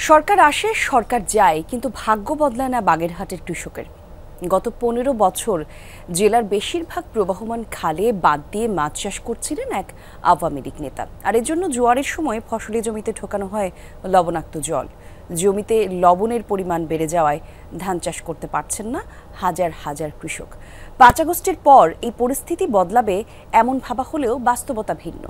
সরকার আসে সরকার যায়, কিন্তু ভাগ্য বদলায় না বাগেরহাটের কৃষকের। গত 15 বছর জেলার বেশিরভাগ প্রবহমান খালে বাঁধ দিয়ে মাছ চাষ করছিলেন এক আওয়ামী লীগ নেতা। আর এর জন্য জোয়ারের সময় ফসলি জমিতে ঢোকানো হয় লবণাক্ত জল। জমিতে লবণের পরিমাণ বেড়ে যাওয়ায় ধান চাষ করতে পারছেন না হাজার হাজার কৃষক। 5 আগস্টের পর এই পরিস্থিতি বদলাবে এমন ভাবা হলেও বাস্তবতা ভিন্ন।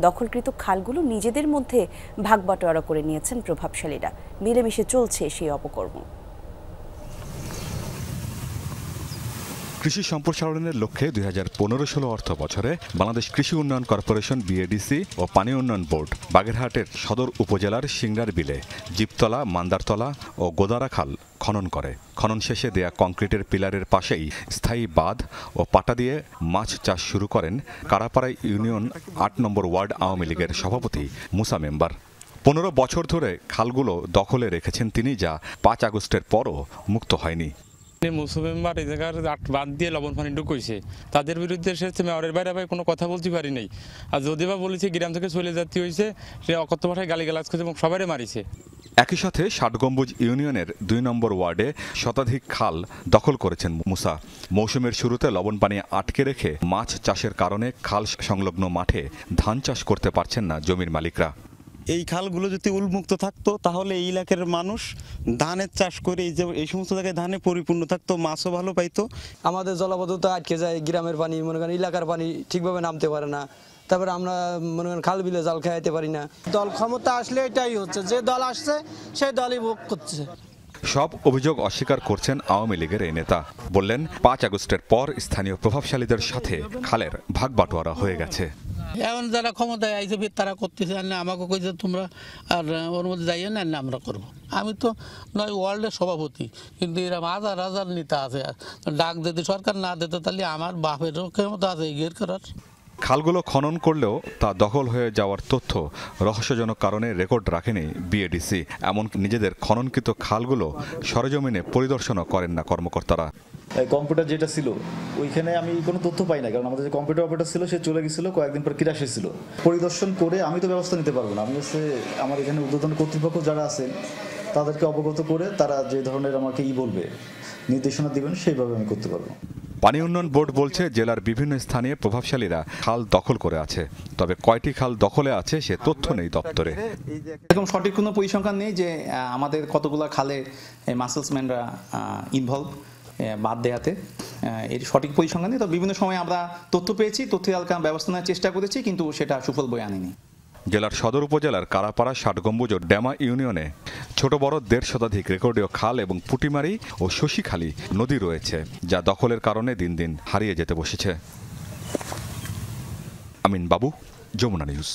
দখলকৃত খালগুলো নিজেদের মধ্যে ভাগবাটোয়ারা করে নিয়েছেন প্রভাবশালীরা। মিলেমিশে চলছে সেই অপকর্ম। কৃষি সম্প্রসারণের লক্ষ্যে 2015-16 অর্থ বছরে বাংলাদেশ কৃষি উন্নয়ন কর্পোরেশন বিএডিসি ও পানি উন্নয়ন বোর্ড বাগেরহাটের সদর উপজেলার সিংড়ার বিলে জিপতলা, মান্দারতলা ও গোদারা খাল খনন করে। খনন শেষে দেয়া কংক্রিটের পিলারের পাশেই স্থায়ী বাঁধ ও পাটা দিয়ে মাছ চাষ শুরু করেন কারাপাড়া ইউনিয়ন 8 নম্বর ওয়ার্ড আওয়ামী লীগের সভাপতি মুসা মেম্বার। 15 বছর ধরে খালগুলো দখলে রেখেছেন তিনি, যা 5 আগস্টের পরও মুক্ত হয়নি। মুসলিমবার এই জায়গার বাদ দিয়ে লবণ পানি ঢুকাইছে, তাদের বিরুদ্ধে সে মেয়রের বাইরে কোনো কথা বলতে পারি নাই। আর যদি বা বলেছে গ্রাম থেকে চলে যাতে হয়েছে, সে অকথ্য ভাষায় গালিগালাজ করেছে এবং সবাই মারিছে। একই সাথে 60 গম্বুজ ইউনিয়নের 2 নম্বর ওয়ার্ডে শতাধিক খাল দখল করেছেন মুসা। মৌসুমের শুরুতে লবণ পানি আটকে রেখে মাছ চাষের কারণে খাল সংলগ্ন মাঠে ধান চাষ করতে পারছেন না জমির মালিকরা। এই খালগুলো যদি উন্মুক্ত থাকতো তাহলে এই এলাকার মানুষ ধানের চাষ করে এই সমস্ত জায়গায় ধানে পরিপূর্ণ থাকতো, মাছও ভালো পাইতো। আমাদের জলাবদ্ধতা আটকে যায়, গ্রামের পানি মনে করেন এলাকার পানি ঠিকভাবে নামতে পারে না। তারপরে আমরা মনে করেন খাল বিলে জাল খাইতে পারি না। দল ক্ষমতা আসলে এটাই হচ্ছে, যে দল আসছে সেই দলই ভোগ করছে। সব অভিযোগ অস্বীকার করছেন আওয়ামী লীগের এই নেতা। বললেন 5 আগস্টের পর স্থানীয় প্রভাবশালীদের সাথে খালের ভাগবাটোয়ারা হয়ে গেছে। এখন যারা ক্ষমতায় আইছে তারা করতেছে, আর না আমাকে কইছে তোমরা আর ওর মধ্যে যাইয়ে না, আমরা করব। আমি তো নয় ওয়ার্ল্ডের সভাপতি, কিন্তু এরকম হাজার হাজার নেতা আছে। ডাক দিতে সরকার না দিতে তাহলে আমার বাপের ক্ষমতা আছে এগিয়ে করার। খালগুলো খনন করলেও তা দখল হয়ে যাওয়ার তথ্য রহস্যজনক কারণে রেকর্ড রাখেনি বিএডিসি। এমনকি নিজেদের খননকৃত খালগুলো সরেজমিনে পরিদর্শনও করেন না কর্মকর্তারা। কম্পিউটার যেটা ছিল ওইখানে আমি কোনো তথ্য পাই না, কারণ আমাদের যে কম্পিউটার অপারেটর ছিল সে চলে গেছিল, কয়েকদিন পর কিরাসে ছিল। পরিদর্শন করে আমি তো ব্যবস্থা নিতে পারবো না। আমি হচ্ছে আমার এখানে ঊর্ধ্বতন কর্তৃপক্ষ যারা আছেন তাদেরকে অবগত করে তারা যে ধরনের আমাকে বলবে, নির্দেশনা দিবেন, সেইভাবে আমি করতে পারবো। পানি উন্নয়ন বোর্ড বলছে জেলার বিভিন্ন স্থানে প্রভাবশালীরা খাল দখল করে আছে, তবে কয়টি খাল দখলে আছে সে তথ্য নেই দপ্তরে। এরকম সঠিক কোনো পরিসংখ্যান নেই যে আমাদের কতগুলো খালে মাসেলসম্যানরা ইনভলভ বাদ দেয়াতে, এর সঠিক পরিসংখ্যান নেই। তো বিভিন্ন সময় আমরা তথ্য পেয়েছি, তথ্য হালকা ব্যবস্থা নেওয়ার চেষ্টা করেছি, কিন্তু সেটা সুফল বয়ে আনেনি। জেলার সদর উপজেলার কারাপাড়া, 60 গম্বুজ ও ড্যামা ইউনিয়নে ছোট বড় 150 শতাধিক রেকর্ডীয় খাল এবং পুটিমারি ও শশীখালী নদী রয়েছে, যা দখলের কারণে দিন দিন হারিয়ে যেতে বসেছে। আমিন বাবু, যমুনা নিউজ।